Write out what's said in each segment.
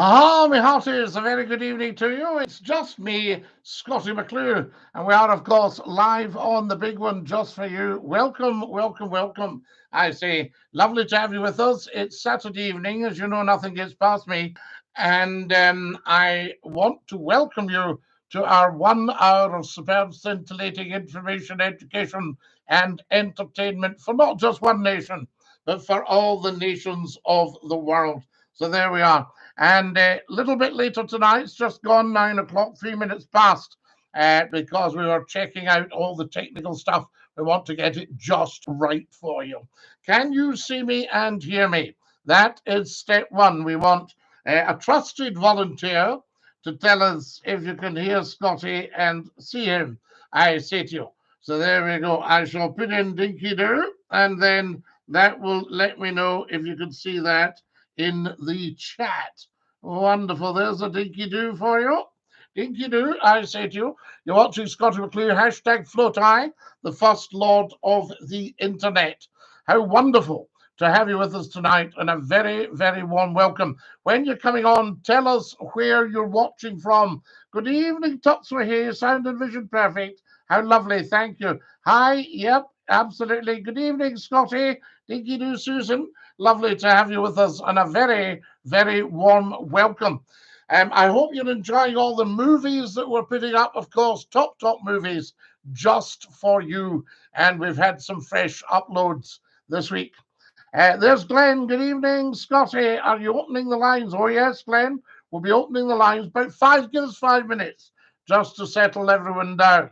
Ah, my hearties, a very good evening to you. It's just me, Scottie McClue, and we are, of course, live on the big one just for you. Welcome, welcome, welcome. I say, lovely to have you with us. It's Saturday evening, as you know, nothing gets past me, and I want to welcome you to our 1 hour of superb, scintillating information, education, and entertainment for not just one nation, but for all the nations of the world. So there we are. And a little bit later tonight, it's just gone 9 o'clock, 3 minutes past, because we were checking out all the technical stuff. We want to get it just right for you. Can you see me and hear me? That is step one. We want a trusted volunteer to tell us if you can hear Scottie and see him. I say to you. So there we go. I shall put in Dinky-Doo, and then that will let me know if you can see that in the chat. Wonderful. There's a Dinky-Doo for you. Dinky-Doo, I say to you, you're watching Scottie McClue, hashtag FLOTI, the first lord of the internet. How wonderful to have you with us tonight, and a very, very warm welcome. When you're coming on, tell us where you're watching from. Good evening, Tuxer here, sound and vision perfect. How lovely, thank you. Hi, yep, absolutely. Good evening, Scottie. Dinky-Doo, Susan. Lovely to have you with us, and a very, very warm welcome. I hope you're enjoying all the movies that we're putting up, of course, top movies just for you. And we've had some fresh uploads this week. There's Glenn. Good evening, Scottie. Are you opening the lines? Oh, yes, Glenn. We'll be opening the lines. Give us 5 minutes just to settle everyone down.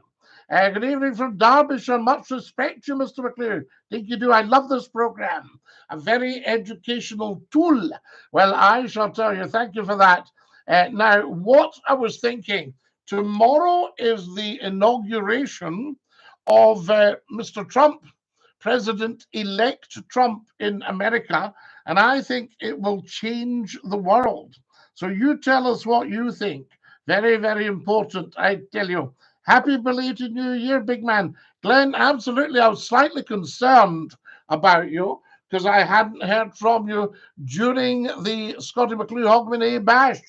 Good evening from Derbyshire. Much respect to you, Mr. McClue. Dinky-Doo, I love this program. A very educational tool. Well, I shall tell you, thank you for that. Now, what I was thinking, tomorrow is the inauguration of Mr. Trump, President-elect Trump in America, and I think it will change the world. So you tell us what you think. Very, very important, I tell you. Happy belated New Year, big man. Glenn, absolutely. I was slightly concerned about you because I hadn't heard from you during the Scottie McClue Hogmanay Bash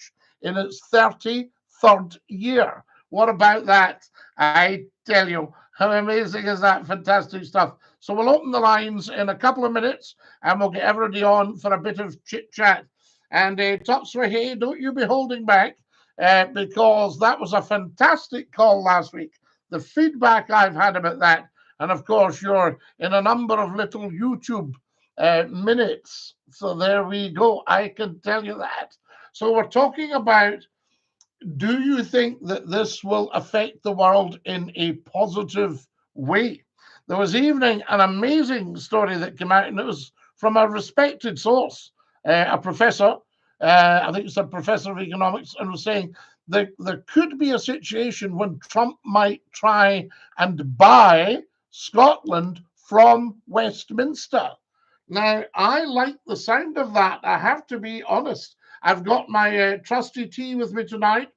in its 33rd year. What about that? I tell you, how amazing is that? Fantastic stuff. So we'll open the lines in a couple of minutes and we'll get everybody on for a bit of chit-chat. And Topsway, hey, don't you be holding back. Because that was a fantastic call last week. The feedback I've had about that, and of course, you're in a number of little YouTube minutes. So there we go. I can tell you that. So we're talking about, do you think that this will affect the world in a positive way? There was evening an amazing story that came out, and it was from a respected source, a professor. I think it's a professor of economics, and was saying that there could be a situation when Trump might try and buy Scotland from Westminster. Now, I like the sound of that. I have to be honest. I've got my trusty tea with me tonight.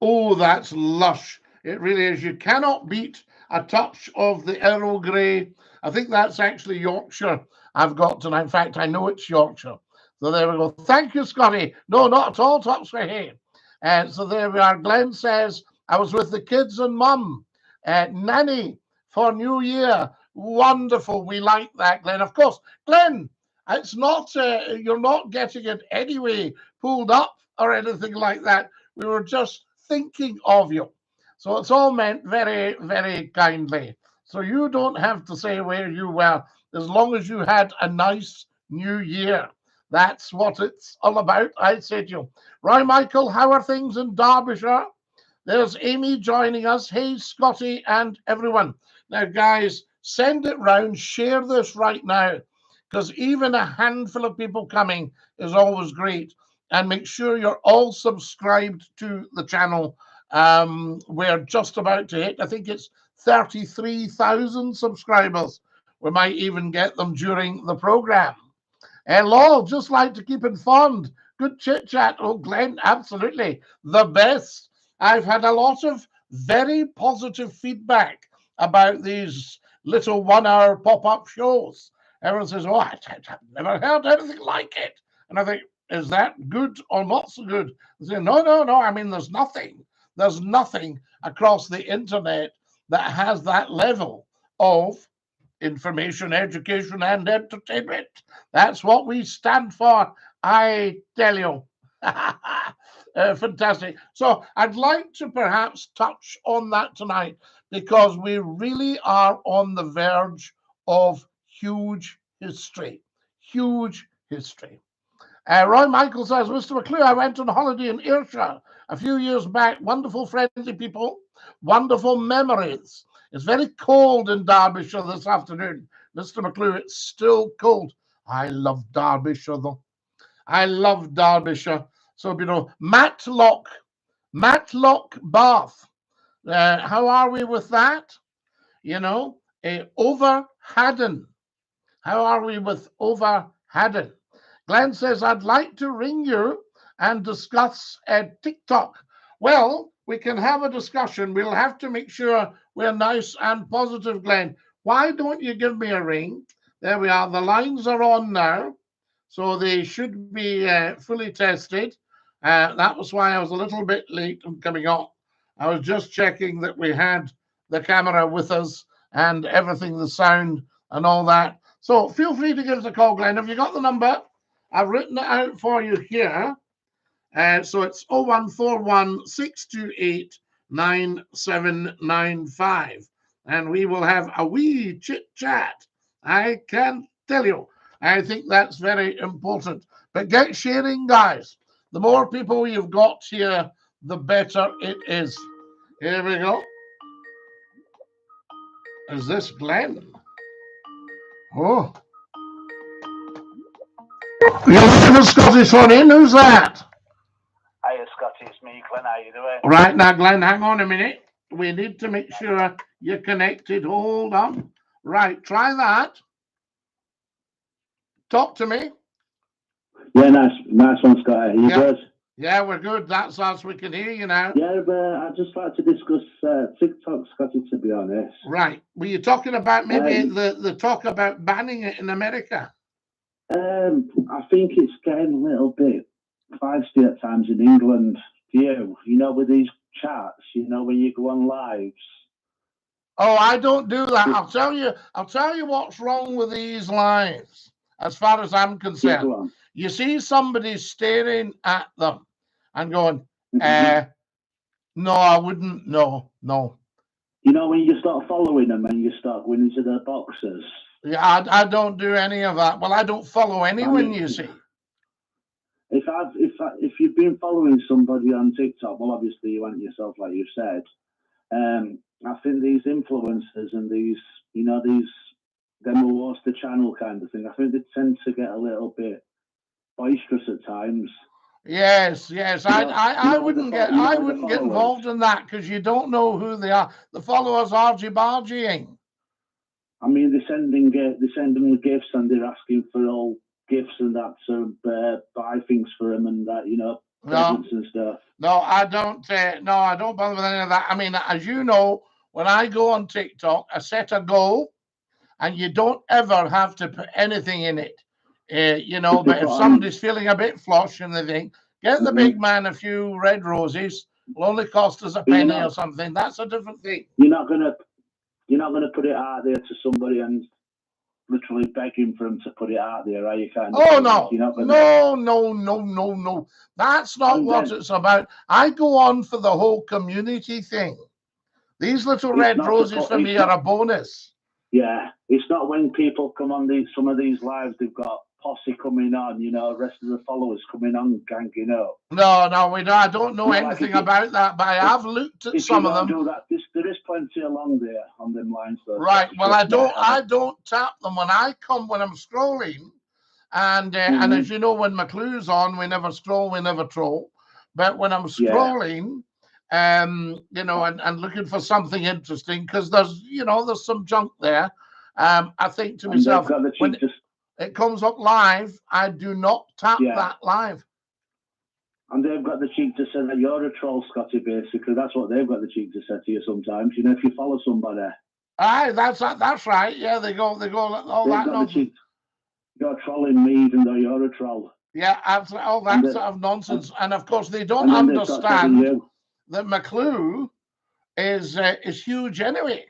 Oh, that's lush. It really is. You cannot beat a touch of the Earl Grey. I think that's actually Yorkshire I've got tonight. In fact, I know it's Yorkshire. So there we go. Thank you, Scottie. No, not at all, Topsway. So there we are. Glenn says, I was with the kids and mum. Nanny for New Year. Wonderful. We like that, Glenn. Of course, Glenn, it's not, you're not getting it anyway pulled up or anything like that. We were just thinking of you. So it's all meant very, very kindly. So you don't have to say where you were, as long as you had a nice new year. That's what it's all about, I say to you. Roy Michael, how are things in Derbyshire? There's Amy joining us. Hey, Scottie and everyone. Now, guys, send it round. Share this right now, because even a handful of people coming is always great. And make sure you're all subscribed to the channel. We're just about to hit, I think it's 33,000 subscribers. We might even get them during the program. Hello, just like to keep informed. Good chit chat. Oh, Glenn, absolutely. The best. I've had a lot of very positive feedback about these little 1 hour pop-up shows. Everyone says, oh, I've never heard anything like it. And I think, is that good or not so good? They say, no, no, no. I mean, there's nothing across the internet that has that level of information, education, and entertainment. That's what we stand for, I tell you. Fantastic. So I'd like to perhaps touch on that tonight because we really are on the verge of huge history. Huge history. Roy Michael says, Mr. McClue, I went on holiday in Ayrshire a few years back. Wonderful, friendly people, wonderful memories. It's very cold in Derbyshire this afternoon. Mr. McClue, it's still cold. I love Derbyshire, though. I love Derbyshire. So, you know, Matlock Bath. How are we with that? You know, Over Haddon. How are we with Over Haddon? Glenn says, I'd like to ring you and discuss TikTok. Well, we can have a discussion. We'll have to make sure we're nice and positive, Glenn. Why don't you give me a ring? There we are. The lines are on now, so they should be fully tested. That was why I was a little bit late in coming on. I was just checking that we had the camera with us and everything, the sound and all that. So feel free to give us a call, Glenn. Have you got the number? I've written it out for you here. So it's 0141 628 9795. And we will have a wee chit chat. I can tell you. I think that's very important. But get sharing, guys. The more people you've got here, the better it is. Here we go. Is this Glenn? Oh. You're looking for Scottish phone in? Who's that? Hiya, Scotty, it's me, Glenn. How you doing? Right now, Glenn, hang on a minute. We need to make sure you're connected. Hold on. Right, try that. Talk to me. Yeah, nice one, Scott. Are you good? Yeah, we're good. That's us. We can hear you now. Yeah, but I'd just like to discuss TikTok, Scotty, to be honest. Right. Were you talking about maybe the talk about banning it in America? I think it's getting a little bit feisty at times in England. You know, with these chats, you know, when you go on lives. Oh, I don't do that. I'll tell you what's wrong with these lives, as far as I'm concerned. You see somebody staring at them and going, no, I wouldn't. No. You know, when you start following them and you start going into their boxes. Yeah, I don't do any of that. Well, I don't follow anyone, you see. If you've been following somebody on TikTok, well, obviously you want yourself, like you said. I think these influencers and these, you know, them who host the channel kind of thing, I think they tend to get a little bit boisterous at times. Yes. I wouldn't get involved in that because you don't know who they are. The followers argy-bargying. I mean, they're sending them gifts and they're asking for all gifts and that to buy things for them and that, you know, presents and stuff. No, I don't bother with any of that. I mean, as you know, when I go on TikTok, I set a goal, and you don't ever have to put anything in it. You know, but if somebody's feeling a bit flush and they think, get the big man a few red roses, it'll only cost us a penny or something. That's a different thing. You're not gonna put it out there to somebody and literally begging for them to put it out there, are you? Oh no, no. That's not what it's about. I go on for the whole community thing. These little red roses for me are a bonus. Yeah, it's not when people come on some of these lives, they've got posse coming on, you know, the rest of the followers coming on, ganging up. No, we don't. I don't know anything about that, but I have looked at some of them. Do that, there is plenty along there on them lines. Though, right. Well, I don't tap them when I'm scrolling, and as you know, when McClue's on, we never scroll, we never troll. But when I'm scrolling, you know, and looking for something interesting, because there's some junk there. I think to myself, when it comes up live, I do not tap that live. And they've got the cheek to say that you're a troll, Scotty, basically. That's what they've got the cheek to say to you sometimes. You know, if you follow somebody. Aye, that's right. Yeah, they go all that nonsense. You're trolling me even though you're a troll. Yeah, absolutely. All that sort of nonsense. And of course, they don't And then they start telling understand you. that McClue is huge anyway.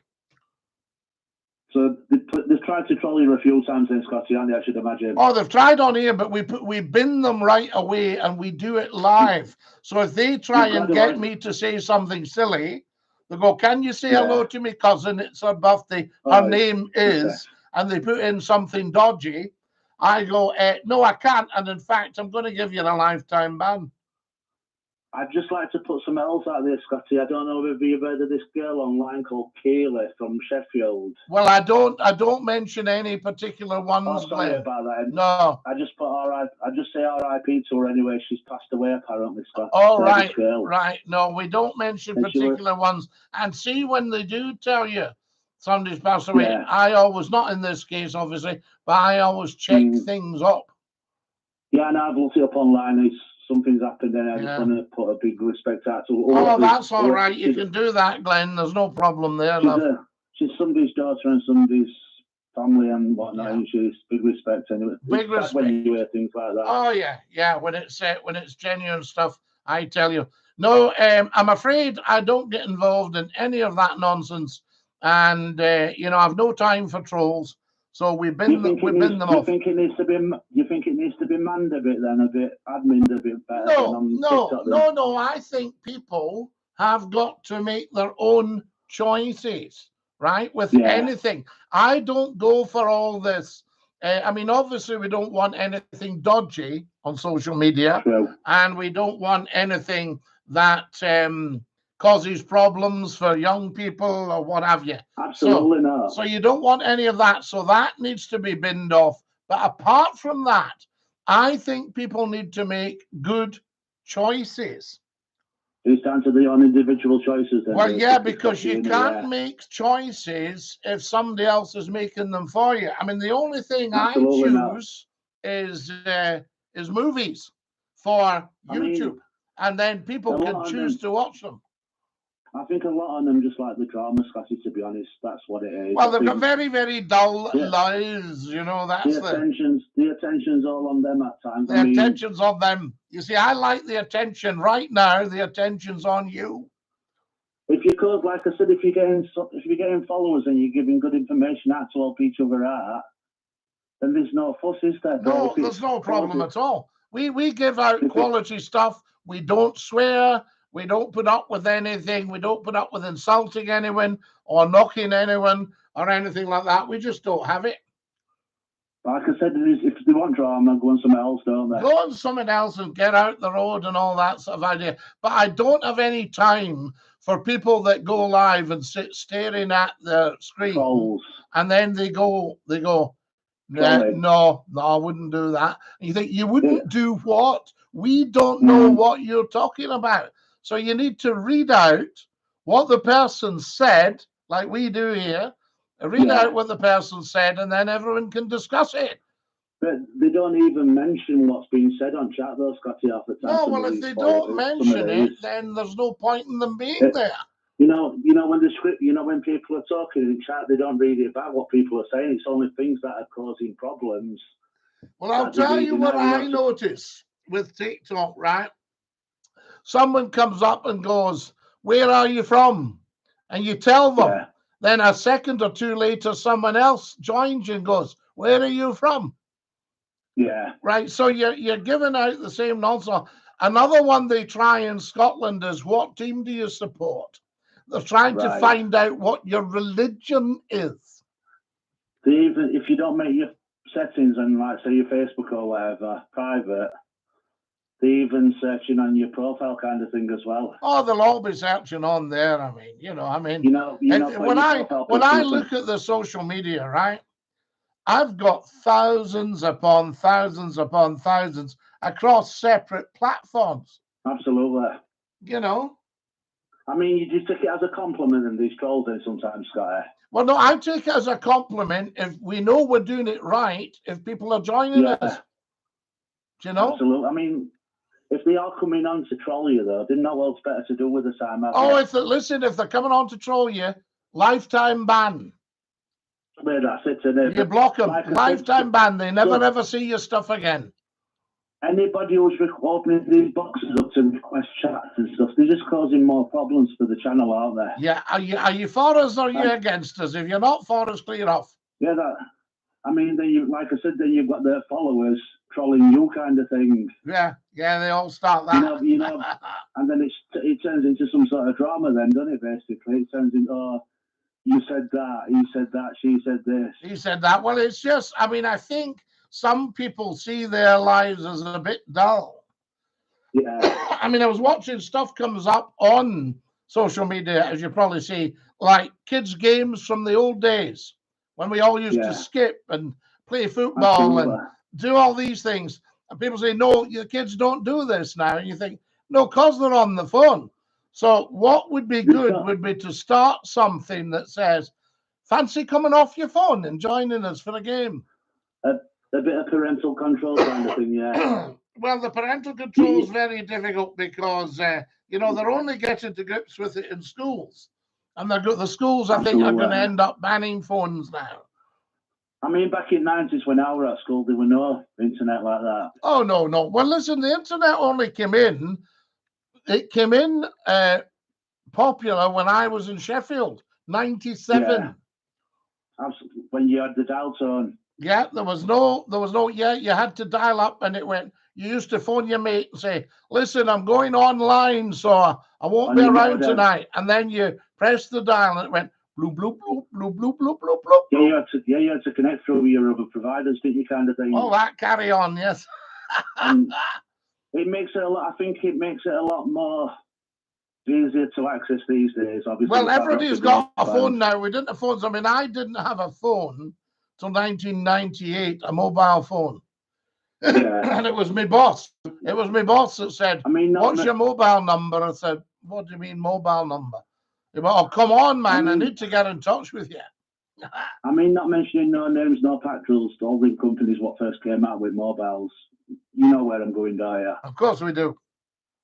So they've tried to troll you a few times then, Scotty, aren't they? I should imagine. Oh, they've tried on here, but we bin them right away and we do it live. So if they try and get me to say something silly, they go, "Can you say hello to me cousin? It's her birthday. Her name is," and they put in something dodgy. I go, "No, I can't. And in fact, I'm going to give you a lifetime ban." I'd just like to put some else out there, Scotty. I don't know if you've heard of this girl online called Kaylee from Sheffield. Well, I don't mention any particular ones. Oh, sorry about that. No. I just put I just say R.I.P. to her anyway. She's passed away apparently, Scotty. Oh, right, right. No, we don't mention particular ones. And see, when they do tell you somebody's passed away, I always, not in this case, obviously, but I always check things up. Yeah, and I've looked it up online. Something's happened and I just want to put a big respect out to her. Oh, that's all right. You can do that, Glenn. There's no problem there, love. She's somebody's daughter and somebody's family and whatnot. And she's big respect anyway. Big respect when you hear things like that. Oh yeah. When it's genuine stuff, I tell you. No, I'm afraid I don't get involved in any of that nonsense, and I've no time for trolls. So we've been them off. You think it needs to be manned a bit then, a bit admin a bit better? No. I think people have got to make their own choices, right? With anything. I don't go for all this. I mean, obviously, we don't want anything dodgy on social media, and we don't want anything that causes problems for young people or what have you. Absolutely not. So you don't want any of that. So that needs to be binned off. But apart from that, I think people need to make good choices. It's down to their own individual choices. Then. Well, yeah, because you can't make choices if somebody else is making them for you. I mean, the only thing I choose is movies for YouTube, and then people can choose to watch them. I think a lot of them just like the drama, Scotty, to be honest. That's what it is. Well, they've got very, very dull lives, that's the attention's all on them at times. The attention's on them. You see, I like the attention right now. The attention's on you. If you could, like I said, if you're getting followers and you're giving good information out to help each other out, then there's no fuss, is there? No, there's no problem at all. We give out quality stuff. We don't swear. We don't put up with anything. We don't put up with insulting anyone or knocking anyone or anything like that. We just don't have it. Like I said, if they want drama, go on somewhere else, don't they? Go on something else and get out the road and all that sort of idea. But I don't have any time for people that go live and sit staring at the screen. Trolls. And then they go, no, I wouldn't do that. And you think, you wouldn't do what? We don't know what you're talking about. So you need to read out what the person said, like we do here. Read out what the person said, and then everyone can discuss it. But they don't even mention what's being said on chat, though, Scotty, half the time. No, well, if they don't mention it, then there's no point in them being there. You know when the script, when people are talking in chat, they don't read it about what people are saying. It's only things that are causing problems. Well, I'll tell you what I notice with TikTok, right? Someone comes up and goes, "Where are you from?" And you tell them. Yeah. Then a second or two later, someone else joins you and goes, "Where are you from?" Yeah. Right. So you're giving out the same nonsense. Another one they try in Scotland is, "What team do you support?" They're trying to find out what your religion is. Even if you don't make your settings and, like, say, your Facebook or whatever private, they even searching on your profile kind of thing as well. Oh, they'll all be searching on there. When I look at the social media, right, I've got thousands upon thousands upon thousands across separate platforms. Absolutely. I mean, you just take it as a compliment in these trolls then sometimes, Scotty. Well, no, I take it as a compliment if we know we're doing it right, if people are joining us. Do you know? Absolutely. I mean, if they are coming on to troll you, though, they know what's better to do with the time. If they're coming on to troll you, lifetime ban. That's it, innit? You block them. Like I said, Lifetime ban. They never so- ever see your stuff again. Anybody who's opening these boxes up to request chats and stuff, they're just causing more problems for the channel, aren't they? Yeah. Are you for us or are you against us? If you're not for us, clear off. Yeah, I mean, then you, like I said, then you've got their followers trolling you, kind of thing. Yeah. They all start that. You know, and then it turns into some sort of drama, then, doesn't it? Basically, it turns into, oh, you said that, he said that, she said this. He said that. Well, it's just, I mean, I think some people see their lives as a bit dull. Yeah. I mean, I was watching stuff comes up on social media, as you probably see, like kids' games from the old days when we all used to skip and play football and do all these things. And people say, no, your kids don't do this now. And you think, no, because they're on the phone. So what would be good would be to start something that says, fancy coming off your phone and joining us for a game. A bit of parental control kind of thing, yeah. Well, the parental control is very difficult because, you know, they're only getting to grips with it in schools. And the schools, I think, are going to end up banning phones now. I mean, back in the 90s when I was at school, there were no internet like that. Oh, no. Well, listen, the internet only came in. It came in popular when I was in Sheffield, 97. Yeah. Absolutely. When you had the dial tone. Yeah, there was no, you had to dial up and it went, you used to phone your mate and say, listen, I'm going online, so I won't be around tonight. And then you press the dial and it went, bloop, bloop, bloop, bloop, bloop, bloop, bloop, bloop. Yeah, you had to connect through your other providers, didn't you, kind of thing? Oh, that carry on, yes. And it makes it a lot, I think it makes it a lot more easier to access these days, obviously. Well, everybody's got a phone now. We didn't have phones. I mean, I didn't have a phone till 1998, a mobile phone. Yeah. And it was my boss. It was my boss that said, what's your mobile number? I said, what do you mean mobile number? He went, oh, come on, man, I need to get in touch with you. I mean, not mentioning no names, no patrols, all the companies what first came out with mobiles. You know where I'm going, do you? Of course we do.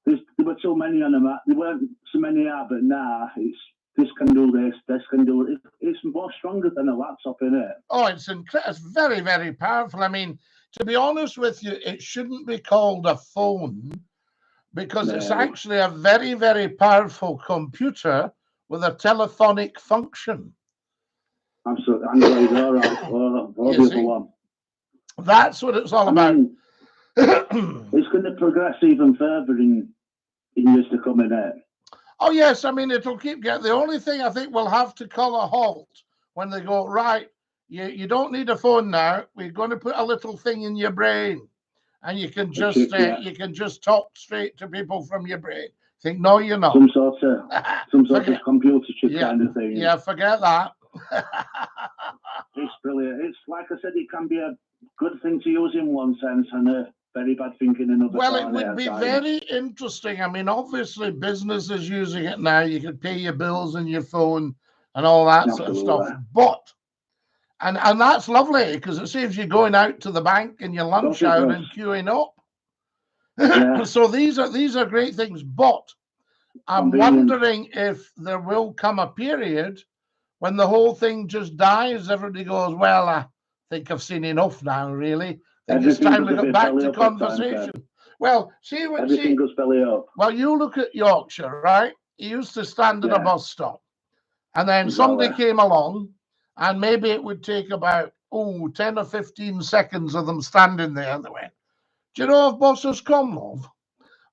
There were so many on them. There weren't so many out, but now it's this can do this can do it. It's more stronger than a laptop, isn't it? Oh, it's very, very powerful. I mean, to be honest with you, it shouldn't be called a phone because it's actually a very, very powerful computer with a telephonic function. Absolutely. Android, all right. Or the other one. That's what it's all about. Mean, it's going to progress even further in years to come, innit? Oh, yes. I mean, it'll keep getting. The only thing I think we'll have to call a halt when they go, right, you don't need a phone now. We're going to put a little thing in your brain and you can just you can just talk straight to people from your brain. Think, no, you're not. Some sort of computer chip kind of thing. Yeah, forget that. It's brilliant. It's like I said, it can be a good thing to use in one sense and a very bad thing in another. Well, it would be very interesting. I mean, obviously, business is using it now. You can pay your bills on your phone and all that sort of stuff. But, and that's lovely because it saves you going out to the bank in your lunch hour and queuing up. Yeah. So these are great things. But I'm wondering if there will come a period when the whole thing just dies. Everybody goes, well, I think I've seen enough now, really. I think it's time to get back to conversation. Well, everything goes belly up. Well, you look at Yorkshire, right? He used to stand at a bus stop, and then somebody came along, and maybe it would take about 10 or 15 seconds of them standing there, and they went, "Do you know if buses come, love?"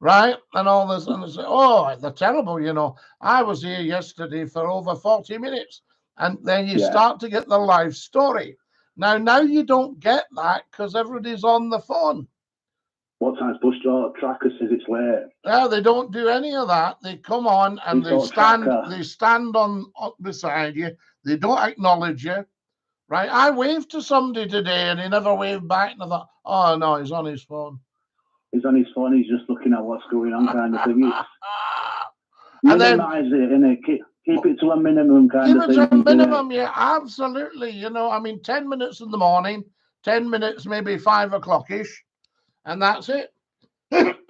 Right? And all this, and they say, "Oh, they're terrible, you know. I was here yesterday for over 40 minutes," and then you start to get the life story. Now you don't get that because everybody's on the phone. What time's bus tracker says it's late? No, they don't do any of that. They come on and they stand on beside you. They don't acknowledge you. Right? I waved to somebody today and he never waved back. And I thought, oh no, he's on his phone. He's on his phone. He's just looking at what's going on, kind of thing. Minimize it, innit? Keep it to a minimum kind of thing. Keep it to a minimum, yeah, absolutely. You know, I mean, 10 minutes in the morning, 10 minutes, maybe 5 o'clock-ish, and that's it.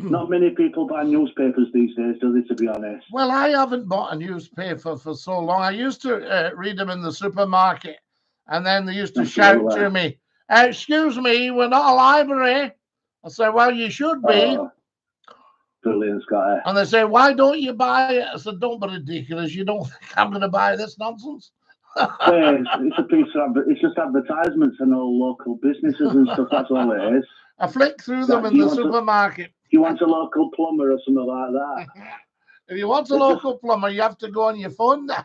Not many people buy newspapers these days, do they, to be honest? Well, I haven't bought a newspaper for so long. I used to read them in the supermarket, And then they used to shout to me, excuse me, we're not a library. I said, well, you should be. Oh, brilliant, Scotty. And they say, why don't you buy it? I said, don't be ridiculous. You don't think I'm going to buy this nonsense? It's a piece of it's just advertisements and all local businesses and stuff. That's all it is. I flick through them in the supermarket. You want a local plumber or something like that? If you want a local plumber, you have to go on your phone now.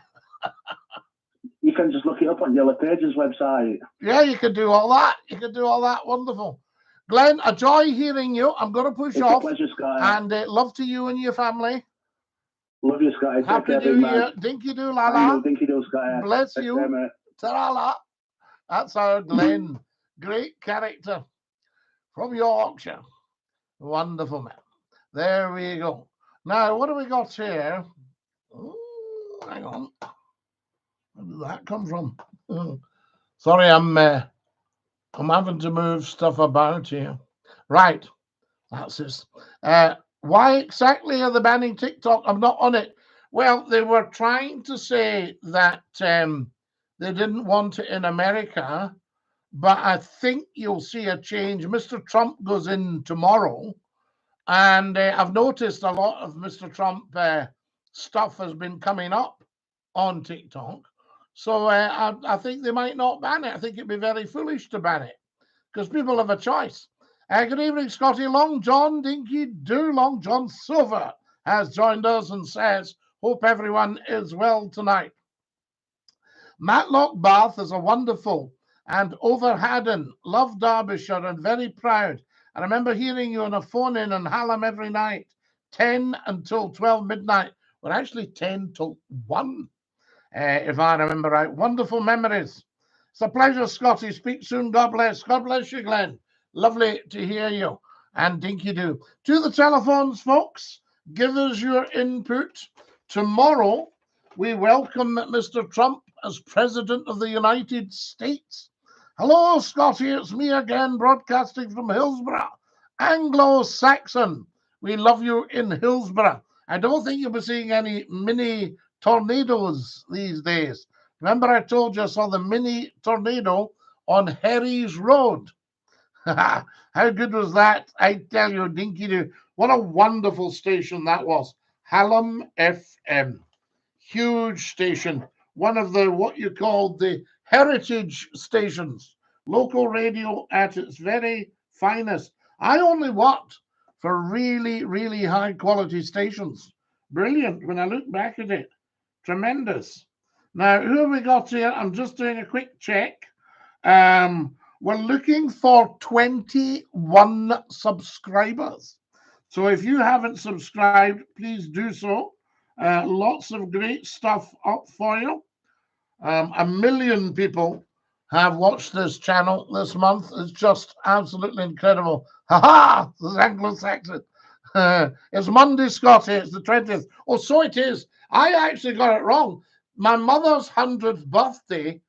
You can just look it up on Yellow Pages website. Yeah, you can do all that. You can do all that. Wonderful. Glenn, a joy hearing you. I'm going to push off. It's a pleasure, Scotty. And love to you and your family. Love you, Scotty. Happy New Year. Dinky-Doo, Lala. Dinky-Doo, Scotty. Bless you. Ta-ra. That's our Glenn. Great character from Yorkshire. Wonderful man. There we go. Now, what do we got here? Oh, hang on. Where did that come from? Sorry, I'm having to move stuff about here. Right. That's it. Why exactly are they banning TikTok? I'm not on it. Well, they were trying to say that they didn't want it in America, but I think you'll see a change. Mr. Trump goes in tomorrow, and I've noticed a lot of Mr. Trump stuff has been coming up on TikTok. So I think they might not ban it. I think it'd be very foolish to ban it because people have a choice. Good evening, Scotty. Long John Dinky-Doo. Long John Silver has joined us and says, hope everyone is well tonight. Matlock Bath is a wonderful and Overhaddon. Love Derbyshire and very proud. I remember hearing you on a phone in Hallam every night, 10 until 12 midnight. Well, actually 10 till 1, if I remember right. Wonderful memories. It's a pleasure, Scotty. Speak soon. God bless. God bless you, Glenn. Lovely to hear you. And Dinky-Doo. To the telephones, folks. Give us your input. Tomorrow, we welcome Mr. Trump as President of the United States. Hello, Scotty. It's me again, broadcasting from Hillsborough. Anglo-Saxon. We love you in Hillsborough. I don't think you'll be seeing any mini tornadoes these days. Remember I told you I saw the mini tornado on Herries Road. How good was that? I tell you, Dinky-Doo, what a wonderful station that was. Hallam FM. Huge station. One of the, what you call the heritage stations. Local radio at its very finest. I only worked for really, really high quality stations. Brilliant when I look back at it. Tremendous. Now, who have we got here? I'm just doing a quick check. We're looking for 21 subscribers. So if you haven't subscribed, please do so. Lots of great stuff up for you. 1 million people have watched this channel this month. It's just absolutely incredible. Ha-ha! This is Anglo-Saxon. It's Monday, Scotty. It's the 20th. Oh, so it is. I actually got it wrong. My mother's 100th birthday,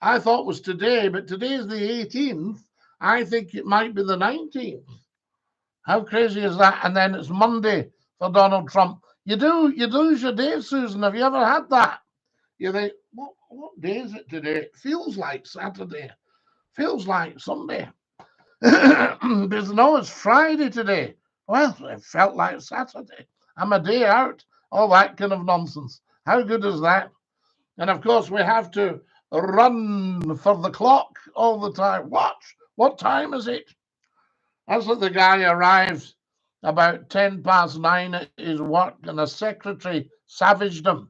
I thought was today, but today is the 18th. I think it might be the 19th. How crazy is that? And then it's Monday for Donald Trump. You lose your day, Susan. Have you ever had that? You think, what day is it today? It feels like Saturday. Feels like Sunday. Because no, it's Friday today. Well, it felt like Saturday. I'm a day out. All that kind of nonsense. How good is that? And of course, we have to run for the clock all the time. What time is it? That's like the guy arrives about 9:10 at his work, and the secretary savaged him.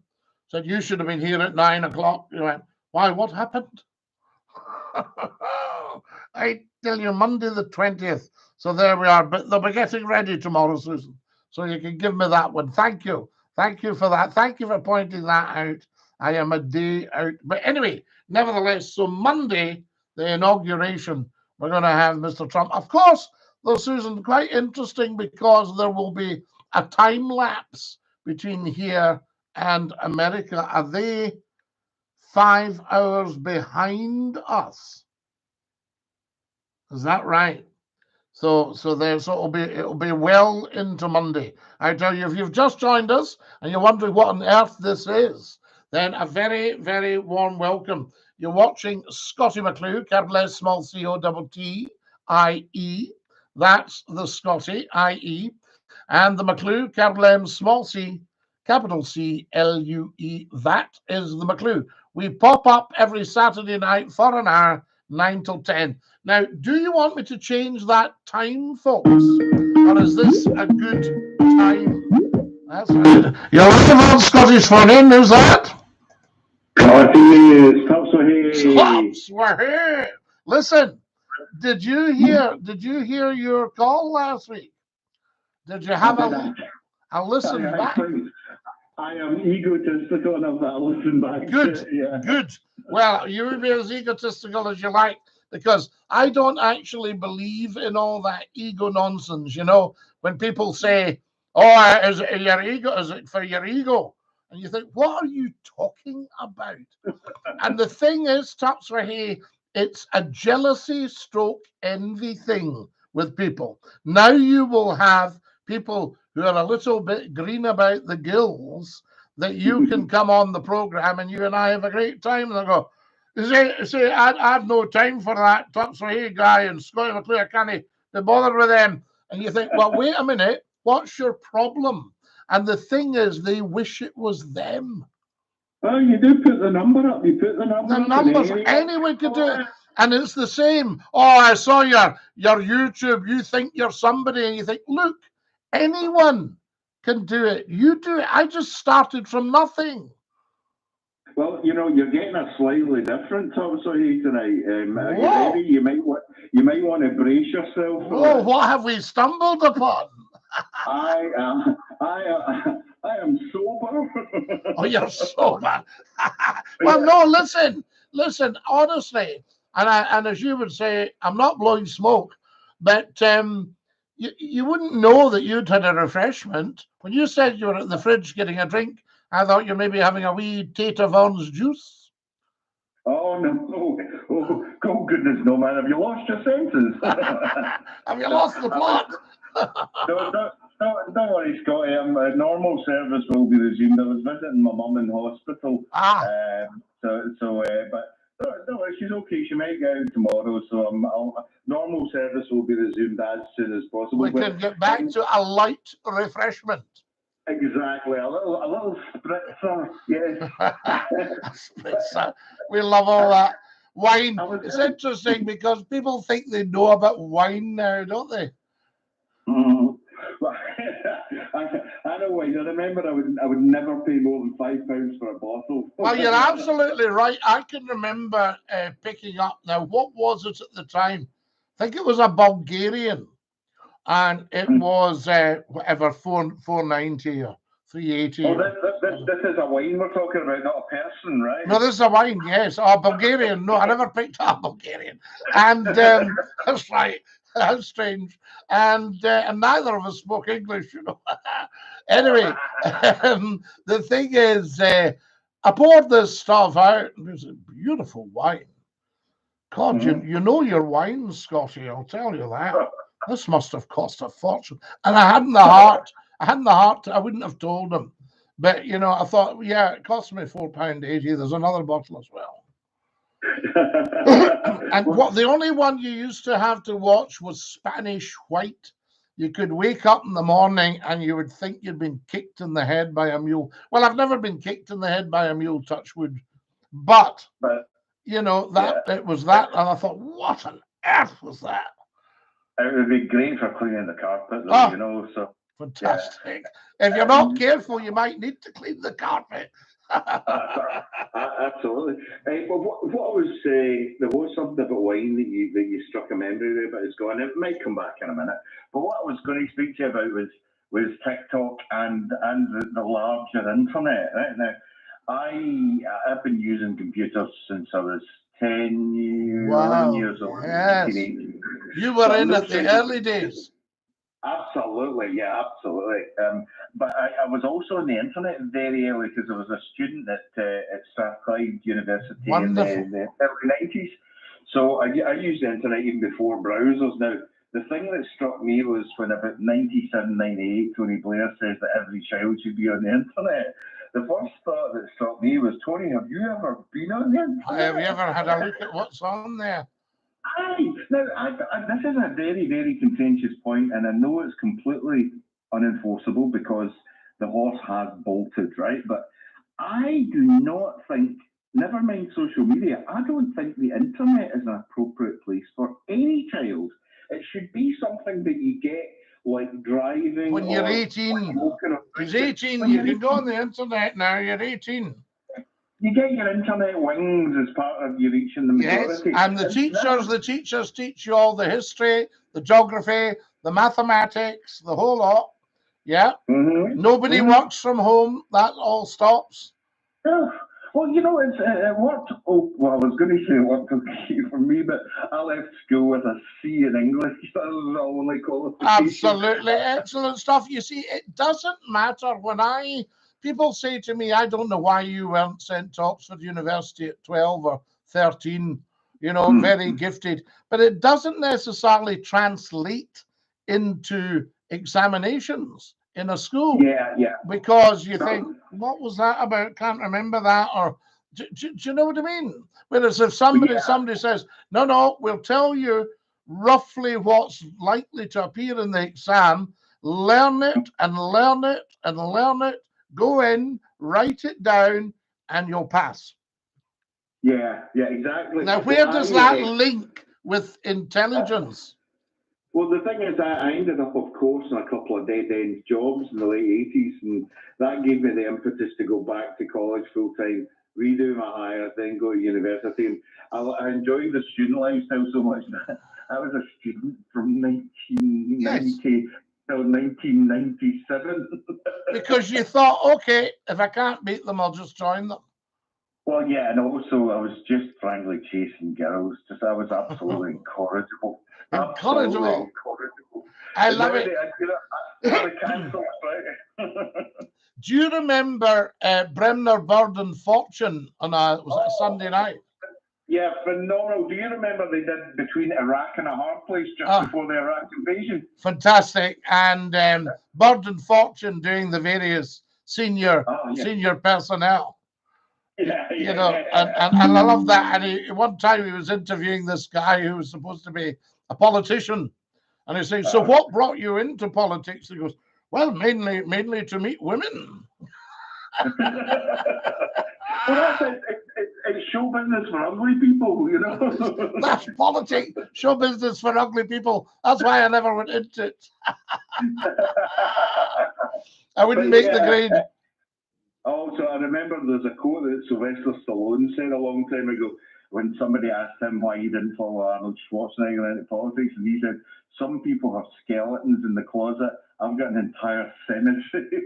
Said, you should have been here at 9 o'clock. He went, why, what happened? I tell you, Monday the 20th. So there we are. But they'll be getting ready tomorrow, Susan. So you can give me that one. Thank you. Thank you for that. Thank you for pointing that out. I am a day out. But anyway, nevertheless, so Monday, the inauguration, we're going to have Mr. Trump. Of course, though, Susan, quite interesting because there will be a time lapse between here and America. Are they 5 hours behind us? Is that right? So it'll be well into Monday. I tell you, if you've just joined us and you're wondering what on earth this is, then a very, very warm welcome. You're watching Scottie McClue, capital S, small C-O-T-T-I-E. That's the Scottie, I-E. And the McClue, capital M, small c, capital C-L-U-E. That is the McClue. We pop up every Saturday night for an hour, 9 till 10. Now, do you want me to change that time, folks? Or is this a good time? That's right. You're live on Scottish Phone-In, who's that? Stops were here. Stops were here. Listen, did you hear your call last week? Did you have a listen back? I am egotistical enough that I listen back. Good, yeah. Good. Well, you would be as egotistical as you like, because I don't actually believe in all that ego nonsense. You know, when people say, "Oh, is it your ego? Is it for your ego?" And you think, "What are you talking about?" And the thing is, Tapsrahi, it's a jealousy stroke envy thing with people. Now you will have people who are a little bit green about the gills that you can come on the program and you and I have a great time. And they go, see, I've no time for that Tapsrahi guy and Scottie McClue. I can't be bothered with them. And you think, well, wait a minute, what's your problem? And the thing is, they wish it was them. Well, you do put the number up. You put the number up. The numbers, anyone could do it. And it's the same. Oh, I saw your YouTube. You think you're somebody, and you think, look, anyone can do it. You do it. I just started from nothing. Well, you know, you're getting a slightly different Tapsrahi tonight. Are you ready? You might want to brace yourself. Whoa, what have we stumbled upon? I am sober. Oh, you're sober. Well, no, listen, honestly, and as you would say, I'm not blowing smoke, but you wouldn't know that you'd had a refreshment. When you said you were at the fridge getting a drink, I thought you may be having a wee Tata Vaughan's juice. Oh, no. Oh, goodness, no, man. Have you lost your senses? Have you lost the plot? Don't worry, Scotty. Normal service will be resumed. I was visiting my mum in hospital. But don't worry, she's okay. She might get out tomorrow. So normal service will be resumed as soon as possible. We can get back to a light refreshment. Exactly, a little spritzer, yes. Spritzer. We love all that. Wine. It's interesting because people think they know about wine now, don't they? Well, I know wine. I remember I would never pay more than £5 for a bottle. Well, you're absolutely right. I can remember picking up. Now, what was it at the time? I think it was a Bulgarian. And it was whatever, $4.90 or $3.80. Oh, this is a wine we're talking about, not a person, right? No, this is a wine, yes. Oh, Bulgarian. No, I never picked up Bulgarian. And that's right. How strange. And neither of us spoke English, you know. Anyway, the thing is, I poured this stuff out. It was a beautiful wine. God, you know your wine, Scotty, I'll tell you that. This must have cost a fortune. And I hadn't the heart. I wouldn't have told him. But, you know, I thought, yeah, it cost me £4.80. There's another bottle as well. And the only one you used to have to watch was Spanish White. You could wake up in the morning and you would think you'd been kicked in the head by a mule. Well, I've never been kicked in the head by a mule, touch wood. But you know, it was that. And I thought, what on earth was that? It would be great for cleaning the carpet, though, you know. So fantastic. Yeah. If you're not careful, you might need to clean the carpet. Absolutely. Well, what I was saying, there was something about wine that you struck a memory with, but it's gone. It might come back in a minute. But what I was going to speak to you about was TikTok and the larger internet. Right now, I've been using computers since I was 10 years old. Yes. You were in at the early days. Absolutely, yeah, absolutely. But I was also on the internet very early because I was a student at Strathclyde University in the early 90s. So I used the internet even before browsers. Now, the thing that struck me was when about 97, 98, Tony Blair says that every child should be on the internet. the first thought that struck me was, Tony, have you ever been on the internet? Have you ever had a look at what's on there? Aye. Now, this is a very, very contentious point, and I know it's completely unenforceable because the horse has bolted, right? But I do not think, never mind social media, I don't think the internet is an appropriate place for any child. It should be something that you get like driving. When you're 18. He's 18, you can go on the internet now, you're 18. You get your internet wings as part of you reaching the majority. Yes, and the teachers teach you all the history, the geography, the mathematics, the whole lot. Yeah. Nobody works from home. That all stops. Oh, well, you know, it worked. Oh, well, I was going to say it worked okay for me, but I left school with a C in English. That was the only qualification. Absolutely excellent stuff. You see, it doesn't matter when people say to me, I don't know why you weren't sent to Oxford University at 12 or 13, you know, very gifted, but it doesn't necessarily translate into examinations in a school. Because you think, what was that about? Can't remember that. Or do you know what I mean? Whereas if somebody says, no, we'll tell you roughly what's likely to appear in the exam, learn it and learn it and learn it, go in, write it down, and you'll pass. Yeah, exactly. Now, where does that link with intelligence? Well, the thing is, I ended up, of course, in a couple of dead-end jobs in the late 80s, and that gave me the impetus to go back to college full-time, redo my higher, then go to university. And I enjoyed the student lifestyle so much that I was a student from 1990 till 1997. Because you thought, okay, if I can't beat them, I'll just join them. Well, yeah, and also I was just frankly chasing girls. I was absolutely incorrigible. Incorrigible. I love it. Do you remember Bremner, Bird and Fortune on a Sunday night? Yeah, phenomenal. Do you remember they did Between Iraq and a Hard Place just before the Iraq invasion? Fantastic. And Bird and Fortune doing the various senior personnel. You know, and I love that. And one time he was interviewing this guy who was supposed to be a politician, and he's saying, "So what brought you into politics?" He goes, "Well, mainly to meet women." Well, it's show business for ugly people, you know. That's politics, show business for ugly people. That's why I never went into it. I wouldn't make the grade. Also, I remember there's a quote that Sylvester Stallone said a long time ago when somebody asked him why he didn't follow Arnold Schwarzenegger into politics, and he said, "Some people have skeletons in the closet. I've got an entire cemetery."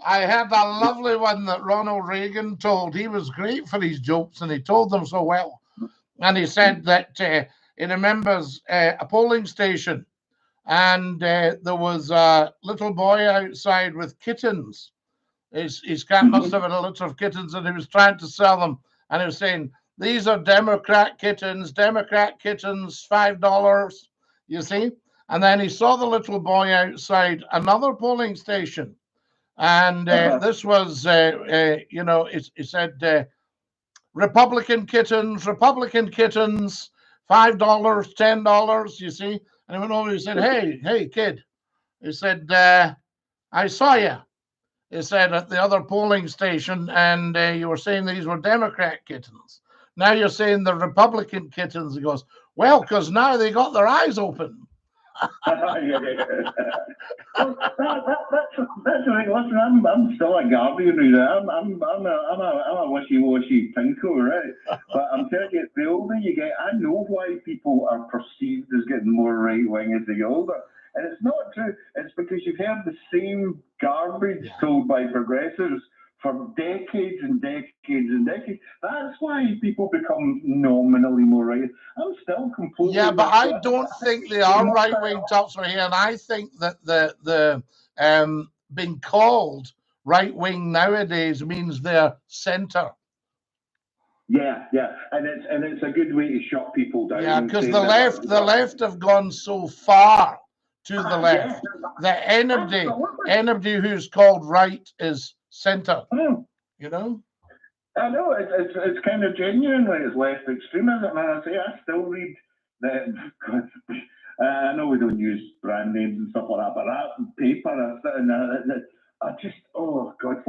I had a lovely one that Ronald Reagan told. He was great for his jokes, and he told them so well. And he said that he remembers a polling station, and there was a little boy outside with kittens. His cat must have had a litter of kittens, and he was trying to sell them. And he was saying, "These are Democrat kittens, $5, you see?" And then he saw the little boy outside another polling station. And this was, you know, it said, Republican kittens, $5, $10, you see? And he went over and he said, hey, kid. He said, I saw you. He said, at the other polling station, and you were saying these were Democrat kittens. Now you're saying they're Republican kittens. He goes, well, because now they got their eyes open. Well, that's the thing. Listen, I'm still a Guardian reader. I'm a wishy-washy pinko, right? But I'm telling you, the older you get, I know why people are perceived as getting more right-wing as they get older. And it's not true. It's because you've heard the same garbage told by progressives for decades and decades and decades. That's why people become nominally more right. I'm still completely... Yeah, but I don't think they are right-wing tops right here. And I think that the being called right-wing nowadays means they're centre. Yeah, and it's a good way to shut people down. Yeah, because the left have gone so far to the left that anybody who's called right is centre, Oh, you know? I know it's kind of genuinely it's left extremism, and I say I still read the. I know we don't use brand names and stuff like that, but that paper, I just, oh God,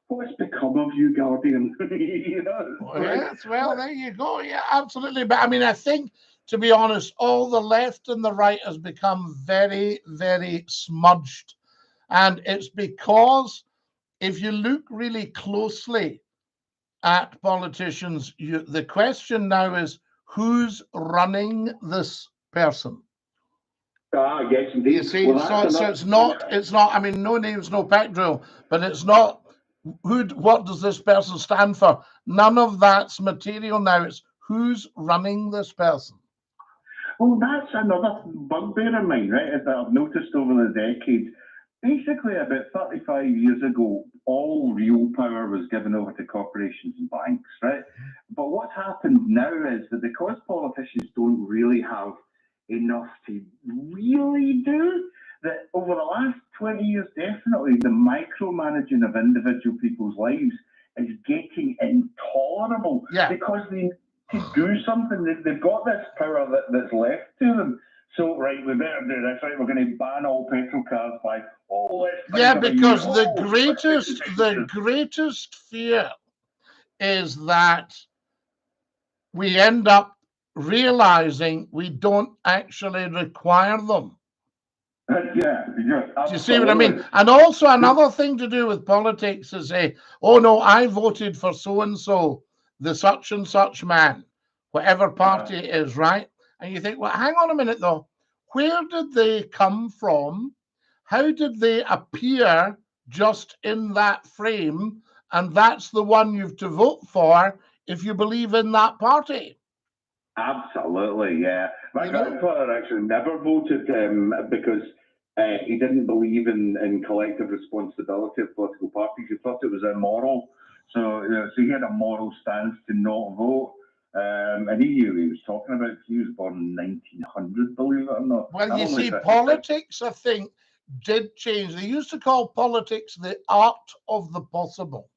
what's become of you, Guardian? You know, Yes, well, there you go. Yeah, absolutely. But I mean, I think, to be honest, all the left and the right has become very, very smudged. And it's because if you look really closely at politicians, the question now is, who's running this person? yes, indeed. You see, so it's not, I mean, no names, no pack drill, but it's not what does this person stand for? None of that's material now. It's who's running this person. Well, that's another bugbear of mine, right? Is that I've noticed over the decades. Basically, about 35 years ago, all real power was given over to corporations and banks, right? But what's happened now is that because politicians don't really have enough to really do, that over the last 20 years, definitely the micromanaging of individual people's lives is getting intolerable. Yeah. Because they need to do something. They've got this power that's left to them. So, right, we better do this, right? We're going to ban all petrol cars by, yeah, because the greatest fear is that we end up realizing we don't actually require them. Yeah, do you see what I mean? And also another thing to do with politics is oh no, I voted for so-and-so, the such and such man, whatever party it is, right? And you think, well, hang on a minute though. Where did they come from? How did they appear just in that frame? And that's the one you've to vote for if you believe in that party. Absolutely, yeah. My grandfather actually never voted because he didn't believe in collective responsibility of political parties. He thought it was immoral. So, so he had a moral stance to not vote. And he knew he was talking about. He was born in 1900, believe it or not. Well, you see, politics, I think, did change. They used to call politics the art of the possible.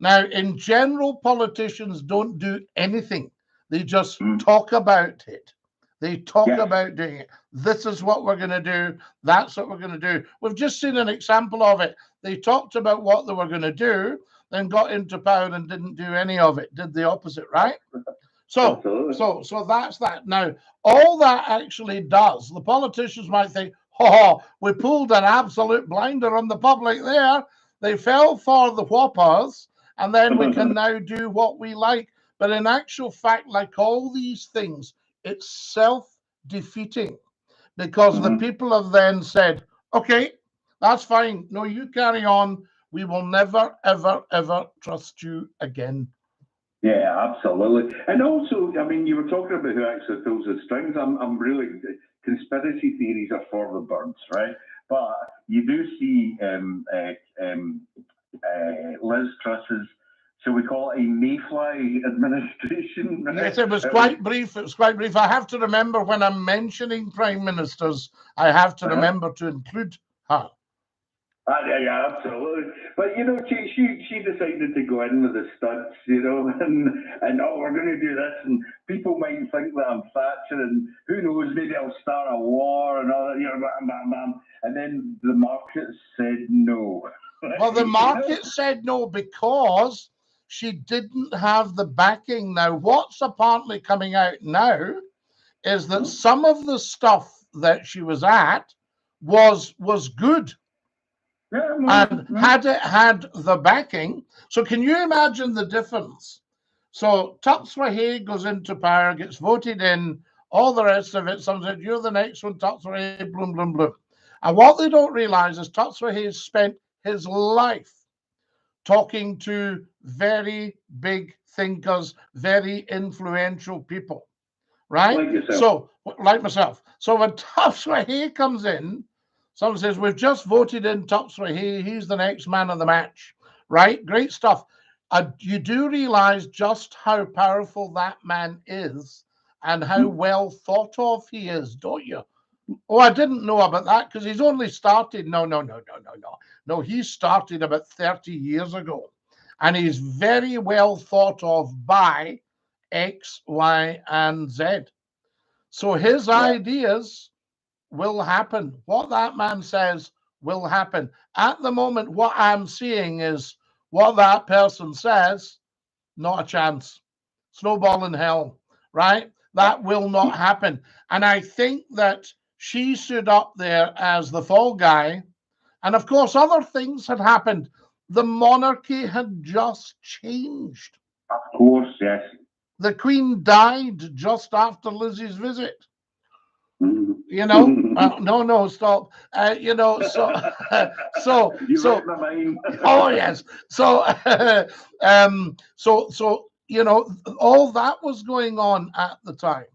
Now, in general, politicians don't do anything. They just talk about it. They talk about doing it. This is what we're going to do. That's what we're going to do. We've just seen an example of it. They talked about what they were going to do, then got into power and didn't do any of it. Did the opposite, right? So that's that. Now, all that actually does, the politicians might think, we pulled an absolute blinder on the public there. They fell for the whoppers, and then we can now do what we like. But in actual fact, like all these things, it's self-defeating, because the people have then said, okay, that's fine. No, you carry on. We will never, ever, ever trust you again. Yeah, absolutely. And also, I mean, you were talking about who actually pulls the strings. I'm really, conspiracy theories are for the birds, right? But you do see Liz Truss's, shall we call it a mayfly administration? Right? Yes, it was quite brief. It was quite brief. I have to remember when I'm mentioning prime ministers, I have to remember to include her. Yeah, absolutely. But you know, she decided to go in with the studs, you know, and we're going to do this, and people might think that I'm Thatcher, and who knows, maybe I'll start a war and all that, you know, bam, bam, bam. And then the market said no. Well, the market said no because she didn't have the backing. Now, what's apparently coming out now is that some of the stuff that she was at was good. And had it had the backing, so can you imagine the difference? So Tuts Wahay goes into power, gets voted in, all the rest of it. Someone said, you're the next one, Tuts Wahay, bloom, bloom, bloom. And what they don't realize is Tuts Wahay has spent his life talking to very big thinkers, very influential people, right? Like yourself. So, like myself. So when Tuts Wahay comes in, someone says, we've just voted in Tuts Wahay, he's the next man of the match, right? Great stuff. You do realize just how powerful that man is and how well thought of he is, don't you? Oh, I didn't know about that because he's only started. No. No, he started about 30 years ago, and he's very well thought of by X, Y, and Z. So his ideas will happen. What that man says will happen. At the moment, what I'm seeing is what that person says, not a chance. Snowball in hell, right? That will not happen. And I think that she stood up there as the fall guy. And of course, other things had happened. The monarchy had just changed. Of course, yes. The Queen died just after Lizzie's visit. Mhm. You know, no, stop. You know, so, You so, read my mind. oh yes. So, so, you know, all that was going on at the time.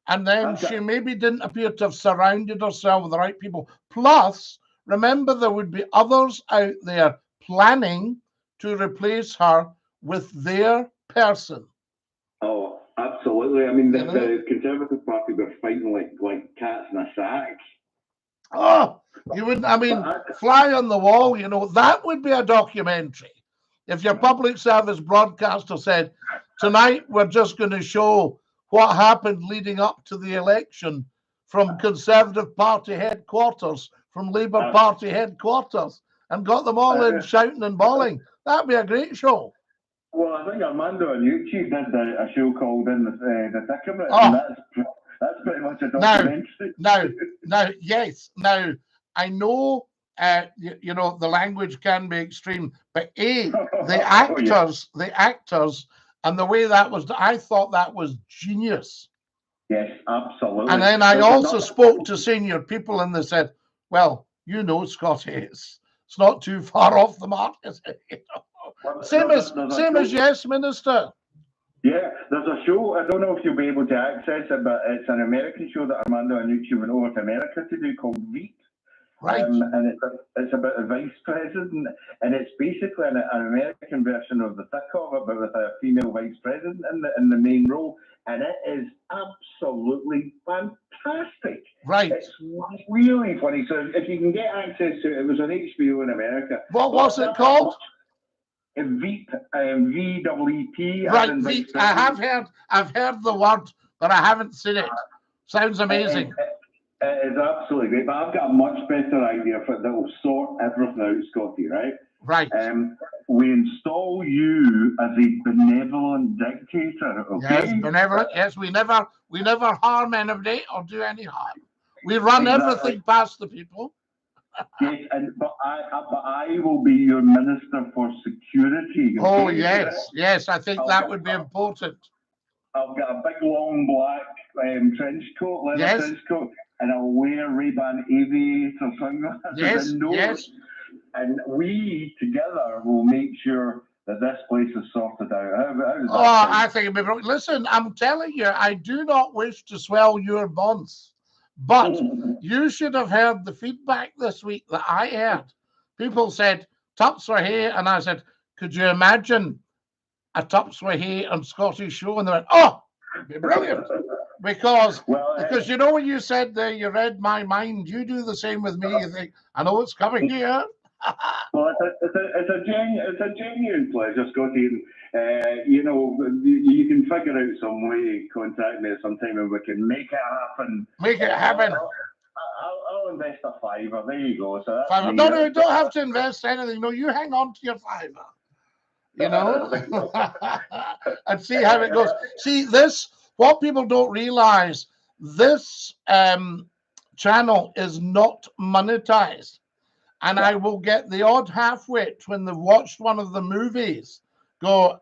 And then Okay. she maybe didn't appear to have surrounded herself with the right people. Plus, remember, there would be others out there planning to replace her with their person. Oh, absolutely. I mean, You know? the Conservative Party were fighting like cats in a sack. Oh, you wouldn't, I mean, fly on the wall, you know, that would be a documentary. If your public service broadcaster said, tonight we're just going to show what happened leading up to the election from Conservative Party headquarters, from Labour Party headquarters, and got them all in shouting and bawling, that'd be a great show. Well, I think Armando on YouTube did a show called In the Thick of It, Oh. and that's pretty much a documentary. Now, yes. Now, I know, you know, the language can be extreme, but the actors, and the way that was, I thought that was genius. Yes, absolutely. And then I also spoke to senior people, and they said, "Well, you know, Scottie, it's not too far off the mark, is it?" You know? Well, Same as Yes, Minister. Yeah, there's a show, I don't know if you'll be able to access it, but it's an American show that Armando on YouTube went over to America to do called Veep. Right. And it's about the vice president, and it's basically an American version of The Thick of It, but with a female vice president in the main role, and it is absolutely fantastic. Right. It's really funny. So if you can get access to it, it was on HBO in America. What was it called? Veep, V-E-E-P. Right, Veep. I've heard the word, but I haven't seen it. Sounds amazing. It is absolutely great, but I've got a much better idea for it that will sort everything out, Scottie, right? Right. We install you as a benevolent dictator, okay? Yes, benevolent. Yes, we never harm anybody or do any harm. We run everything past the people. Yes, but I will be your minister for security. Okay? Oh yes, I think that would be important. I've got a big long black trench coat, leather trench coat, and I'll wear Ray-Ban aviator sunglasses indoors. Yes. And we together will make sure that this place is sorted out. I think it'd be brilliant. Listen, I'm telling you, I do not wish to swell your bonds, but you should have heard the feedback this week that I heard. People said, "Tups were here," and I said, "Could you imagine a Tups were here on Scottish show?" And they went, "Oh, it'd be brilliant." Because you know when you said there, you read my mind. You do the same with me. You think, I know it's coming here. Well, it's a genuine pleasure, Scottie. You know, you can figure out some way, contact me at some time, and we can make it happen. Make it happen. I'll invest a $5. There you go. So $5. No, you don't have to invest anything. No, you hang on to your $5. You know, and see how it goes. See this. What people don't realize, this channel is not monetized. And I will get the odd half-wit when they've watched one of the movies go,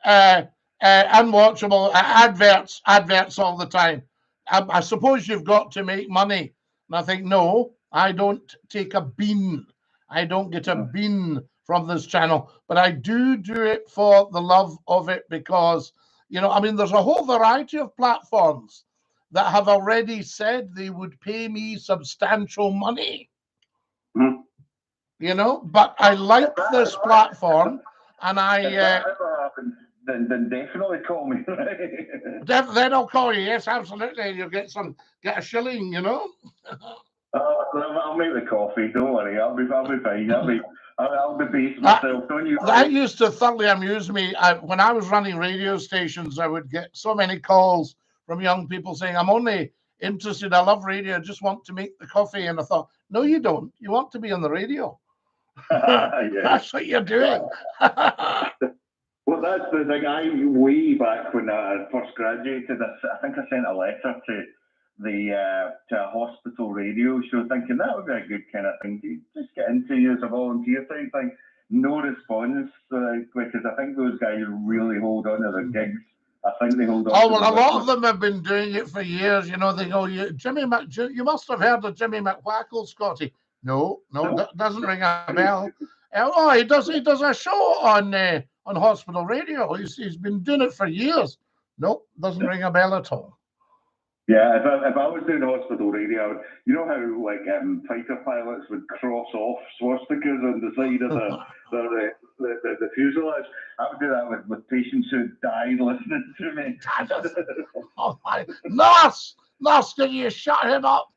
unwatchable, adverts all the time. I suppose you've got to make money. And I think, no, I don't take a bean. I don't get a bean from this channel. But I do it for the love of it because, you know, I mean, there's a whole variety of platforms that have already said they would pay me substantial money. You know, but I like this platform, and if that ever happens, then definitely call me. Then I'll call you. Yes, absolutely. You'll get a shilling. You know. I'll make the coffee. Don't worry. I'll be fine. I'll debase myself. Don't you? That used to thoroughly amuse me. When I was running radio stations, I would get so many calls from young people saying, "I'm only interested. I love radio. I just want to make the coffee." And I thought, no, you don't. You want to be on the radio. That's what you're doing. Well, that's the thing. Way back when I first graduated, I think I sent a letter to to a hospital radio show, thinking that would be a good kind of thing to just get into as a volunteer type thing. No response, because I think those guys really hold on to their gigs. I think they hold on. Oh, well, a lot of them have been doing it for years. You know, they go, you must have heard of Jimmy McWackle, Scotty. No, that doesn't ring a bell. Oh, he does a show on hospital radio. He's been doing it for years. Nope, doesn't ring a bell at all. Yeah, if I was doing hospital radio, you know how like fighter pilots would cross off swastikas on the side of the fuselage? I would do that with patients who died listening to me. Oh my, nurse, can you shut him up?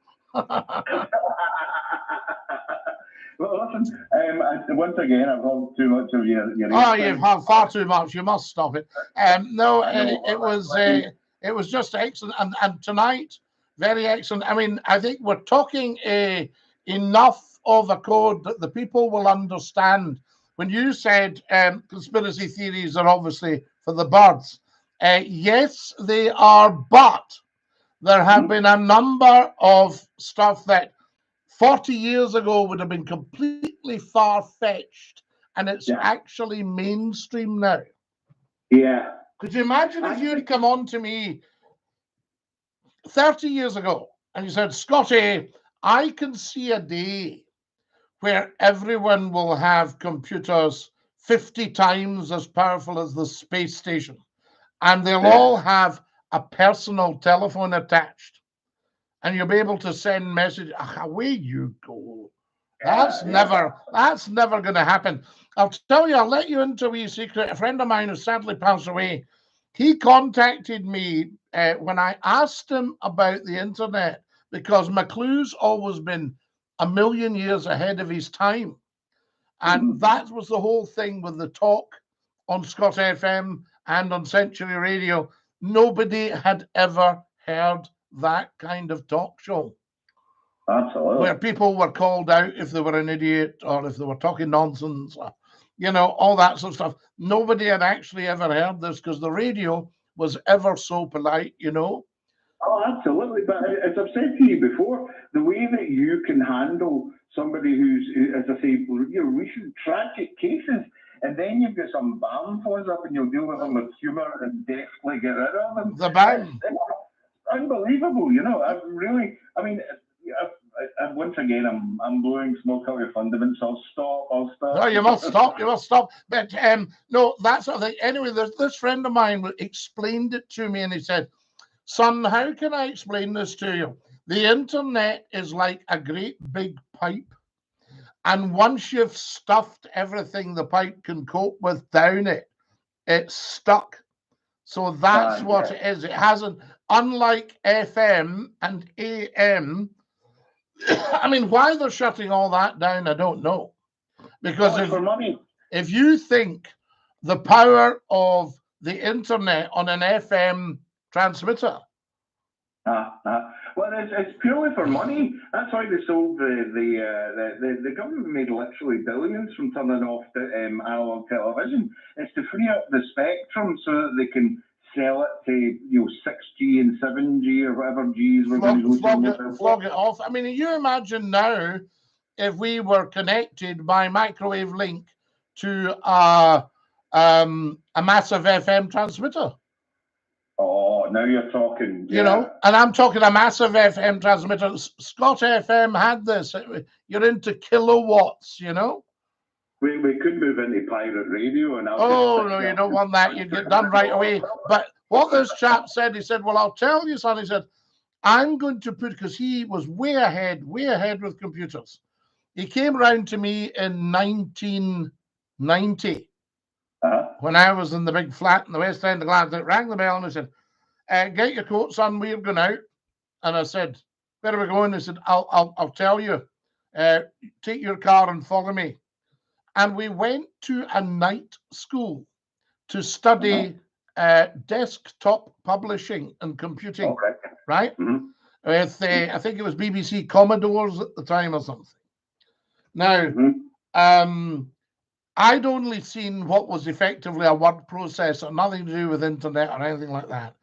Well, listen, once again, I've had too much of your Oh, you've had far too much. You must stop it. No, it was just excellent. And tonight, very excellent. I mean, I think we're talking enough of a code that the people will understand. When you said conspiracy theories are obviously for the birds, yes, they are, but there have been a number of stuff that 40 years ago would have been completely far-fetched, and it's actually mainstream now. Yeah. Could you imagine if you'd come on to me 30 years ago and you said, Scotty, I can see a day where everyone will have computers 50 times as powerful as the space station, and they'll all have a personal telephone attached, and you'll be able to send messages. Away you go. That's never going to happen. I'll tell you, I'll let you into a wee secret. A friend of mine who sadly passed away, he contacted me when I asked him about the internet, because McClue's always been a million years ahead of his time. And that was the whole thing with the talk on Scott FM and on Century Radio. Nobody had ever heard that kind of talk show. Absolutely. Where people were called out if they were an idiot or if they were talking nonsense, or, you know, all that sort of stuff. Nobody had actually ever heard this because the radio was ever so polite, you know. Oh, absolutely. But as I've said to you before, the way that you can handle somebody who's, as I say, recent tragic cases, and then you've got some bam phones up and you'll deal with them with humour and deftly get rid of them. The bam. Unbelievable, you know. Once again, I'm blowing smoke out your fundaments. I'll stop. No, you must stop. But no, that's the thing. Anyway, this friend of mine explained it to me, and he said, son, how can I explain this to you? The internet is like a great big pipe, and once you've stuffed everything the pipe can cope with down it, it's stuck. So that's what it is. It hasn't, unlike FM and AM. I mean, why they're shutting all that down, I don't know. Because if you think the power of the internet on an FM transmitter. Well, it's purely for money. That's why they sold the government made literally billions from turning off the analog television. It's to free up the spectrum so that they can sell it to 6G and 7G or whatever G's we're going to go flog it off. I mean, you imagine now if we were connected by microwave link to a massive FM transmitter. Oh, now you're talking. You know, and I'm talking a massive FM transmitter. Scott FM had this. You're into kilowatts, you know. We could move into pirate radio. And no, you don't want that. You'd get done right away. But what this chap said, he said, well, I'll tell you, son. He said, I'm going to put, because he was way ahead with computers. He came round to me in 1990 when I was in the big flat in the West End of Glasgow. Rang the bell and he said, get your coat, son, we're going out. And I said, where are we going? He said, I'll tell you. Take your car and follow me. And we went to a night school to study desktop publishing and computing, right? With, I think it was BBC Commodores at the time or something. Now, I'd only seen what was effectively a word processor, nothing to do with internet or anything like that.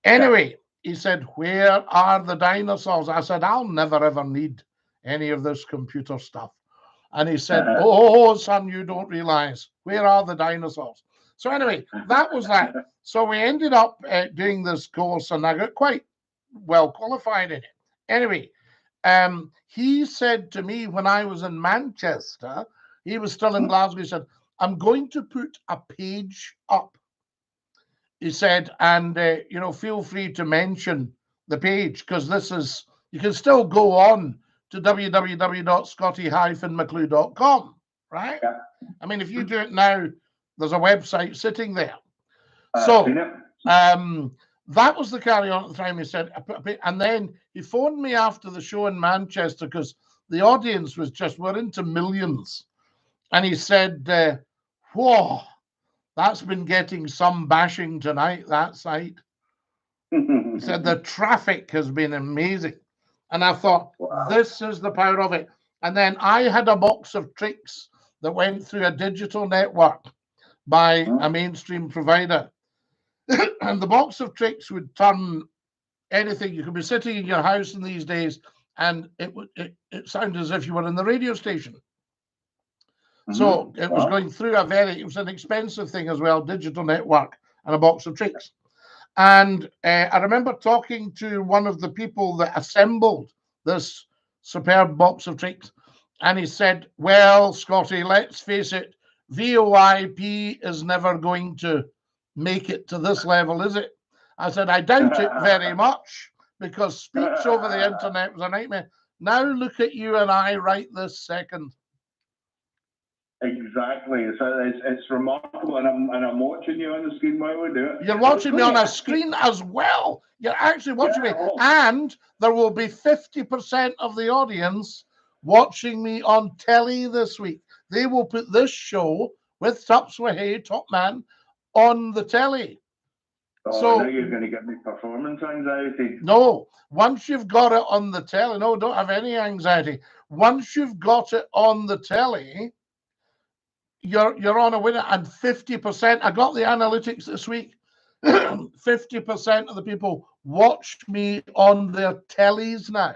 Anyway, he said, where are the dinosaurs? I said, I'll never ever need any of this computer stuff. And he said, oh, son, you don't realize. Where are the dinosaurs? So anyway, that was that. So we ended up doing this course, and I got quite well qualified in it. Anyway, he said to me when I was in Manchester, he was still in Glasgow, he said, I'm going to put a page up. He said, and, you know, feel free to mention the page, because this is, you can still go on to www.scottie-mcclue.com, right? Yeah. I mean, if you do it now, there's a website sitting there. So that was the carry on at the time. He said, and then he phoned me after the show in Manchester, because the audience was just, we're into millions. And he said, whoa, that's been getting some bashing tonight, that site. He said, the traffic has been amazing. And I thought, wow, this is the power of it. And then I had a box of tricks that went through a digital network by a mainstream provider. And the box of tricks would turn anything. You could be sitting in your house in these days, and it sounded as if you were in the radio station. So it was going through it was an expensive thing as well, digital network and a box of tricks. And I remember talking to one of the people that assembled this superb box of tricks. And he said, well, Scottie, let's face it, VoIP is never going to make it to this level, is it? I said, I doubt it very much, because speech over the internet was a nightmare. Now look at you and I right this second. Exactly. It's remarkable, and I'm watching you on the screen while we do it. You're watching me on a screen as well. You're actually watching me, and there will be 50% of the audience watching me on telly this week. They will put this show with Tupsway, Top Man, on the telly. Oh, so now you're going to get me performance anxiety. No, once you've got it on the telly, no, don't have any anxiety. Once you've got it on the telly, you're on a winner. And 50%, I got the analytics this week, 50% of the people watch me on their tellies now.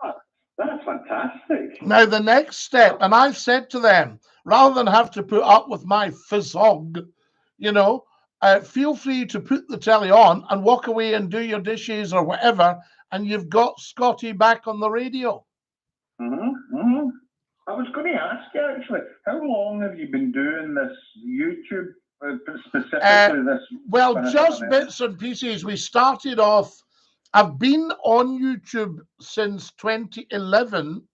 Oh, that's fantastic. Now the next step, and I've said to them, rather than have to put up with my fizzog, you know, feel free to put the telly on and walk away and do your dishes or whatever, and you've got Scottie back on the radio. I was going to ask you, actually, how long have you been doing this YouTube, specifically this? Well, just bits and pieces. We started off, I've been on YouTube since 2011,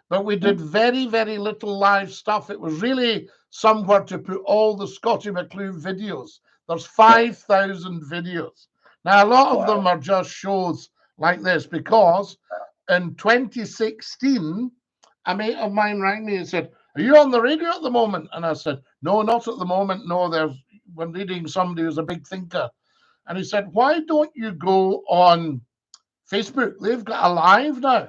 but we did very, very little live stuff. It was really somewhere to put all the Scottie McClue videos. There's 5,000 videos. Now, a lot of them are just shows like this, because in 2016, a mate of mine rang me and said, are you on the radio at the moment? And I said, no, not at the moment. No, we're reading somebody who's a big thinker. And he said, why don't you go on Facebook? They've got a live now.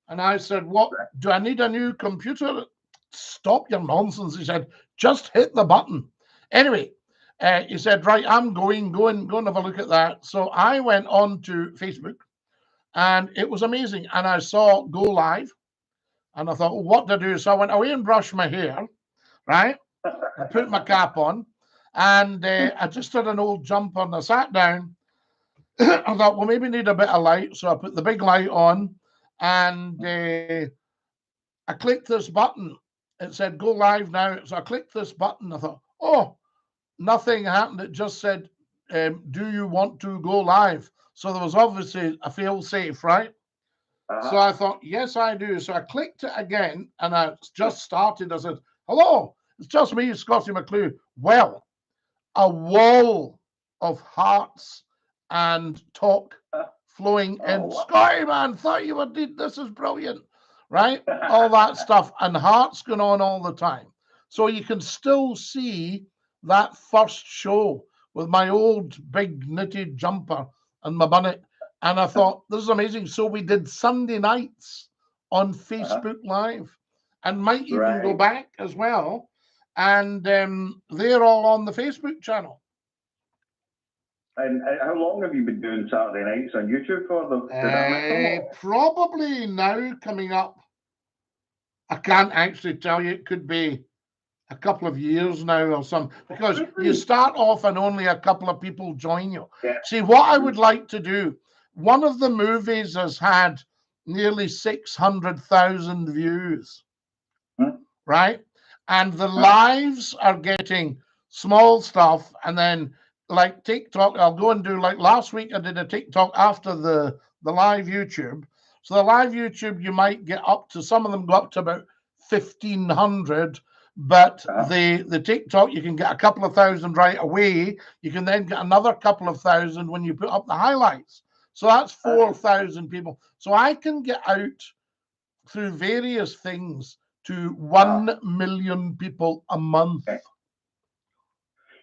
And I said, what, do I need a new computer? Stop your nonsense. He said, just hit the button. Anyway, he said, right, I'm go and have a look at that. So I went on to Facebook, and it was amazing. And I saw go live, and I thought, well, what to do? So I went away and brushed my hair, right? I put my cap on, and I just did an old jumper, and I sat down. I thought, well, maybe need a bit of light. So I put the big light on, and I clicked this button. It said, go live now. So I clicked this button. I thought, oh, nothing happened. It just said, do you want to go live? So there was obviously a fail safe, right? So I thought, yes, I do. So I clicked it again, and I just started. I said, hello, it's just me, Scottie McClue. Well, a wall of hearts and talk flowing in. Oh, Scotty, man, thought you would need this, is brilliant, right? All that stuff, and hearts going on all the time. So you can still see that first show with my old big knitted jumper and my bonnet. And I thought, this is amazing. So we did Sunday nights on Facebook Live, and might even go Right. back as well. And they're all on the Facebook channel. And how long have you been doing Saturday nights on YouTube for? Probably now coming up. I can't actually tell you. It could be a couple of years now or something, because you start off and only a couple of people join you. Yeah. See, what I would like to do, one of the movies has had nearly 600,000 views, right? And the lives are getting small stuff, and then like TikTok, I'll go and do, like last week I did a TikTok after the live YouTube. So the live YouTube, you might get up to, some of them go up to about 1,500, but the TikTok, you can get a couple of thousand right away. You can then get another couple of thousand when you put up the highlights. So that's 4,000 people. So I can get out through various things to 1 million people a month.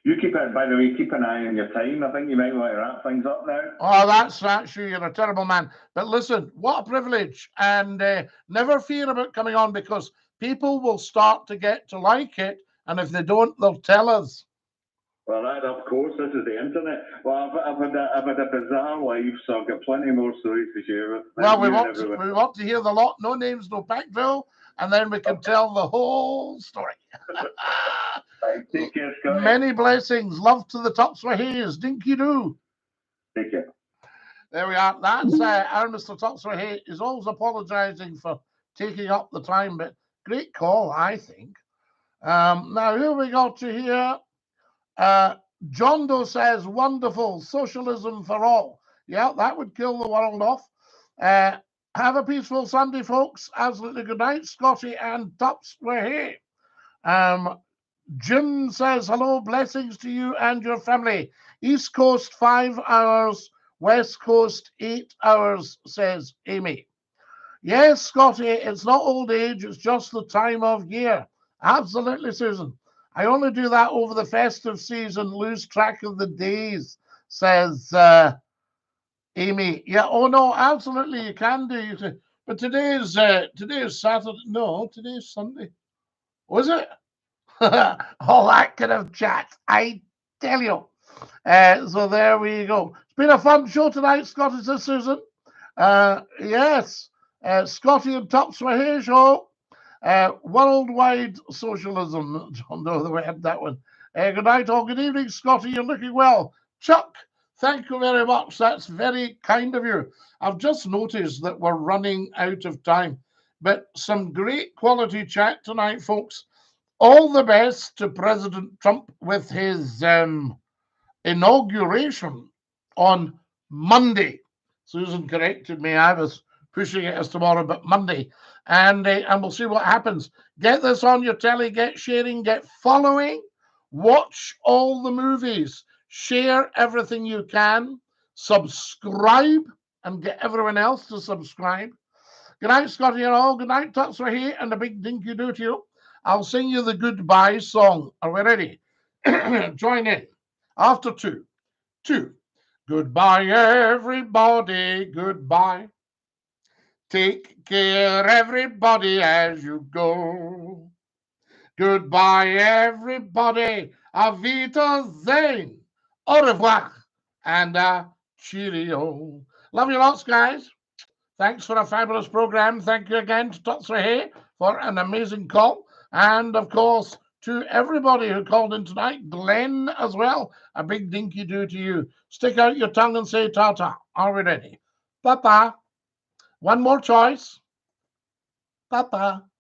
You keep it, by the way, keep an eye on your time. I think you might want to wrap things up now. Oh, that's you. You're a terrible man. But listen, what a privilege. And never fear about coming on, because people will start to get to like it. And if they don't, they'll tell us. Well, that, of course, this is the internet. Well, I've had a bizarre life, so I've got plenty more stories to share with. Well, we want to hear the lot. No names, no Packville. And then we can tell the whole story. Take care, Scott. Many blessings. Love to the Topswahis. Dinky-Doo. Take care. There we are. That's our Mr. Topswahi is always apologising for taking up the time, but great call, I think. Now, who we got to here? John Doe says, wonderful, socialism for all. Yeah, that would kill the world off. Have a peaceful Sunday, folks. Absolutely good night. Scotty and Topswahi. Jim says, hello, blessings to you and your family. East Coast 5 hours, West Coast 8 hours, says Amy. Yes, Scotty, it's not old age, it's just the time of year. Absolutely, Susan. I only do that over the festive season, lose track of the days, says Amy. Yeah, oh no, absolutely, you can do. But today is Saturday. No, today is Sunday. Was it? All that kind of chat, I tell you. So there we go. It's been a fun show tonight, Scotty, says Susan. Yes, Scotty and Topswahi show. Worldwide socialism. John Doe, the way I had that one. Good night, all. Good evening, Scotty. You're looking well. Chuck, thank you very much. That's very kind of you. I've just noticed that we're running out of time, but some great quality chat tonight, folks. All the best to President Trump with his inauguration on Monday. Susan corrected me. I was pushing it as tomorrow, but Monday. And we'll see what happens. Get this on your telly, get sharing, get following, watch all the movies, share everything you can, subscribe, and get everyone else to subscribe. Good night, Scotty and all. Good night, Topswahi, and a big Dinky-Doo to you. I'll sing you the goodbye song. Are we ready? Join in. After two. Goodbye, everybody. Goodbye. Take care, everybody, as you go. Goodbye, everybody. Auf Wiedersehen. Au revoir. And cheerio. Love you lots, guys. Thanks for a fabulous program. Thank you again to Topswahi for an amazing call. And, of course, to everybody who called in tonight, Glenn as well, a big Dinky-Doo to you. Stick out your tongue and say ta-ta. Are we ready? Pa-pa. One more choice. Pa-pa.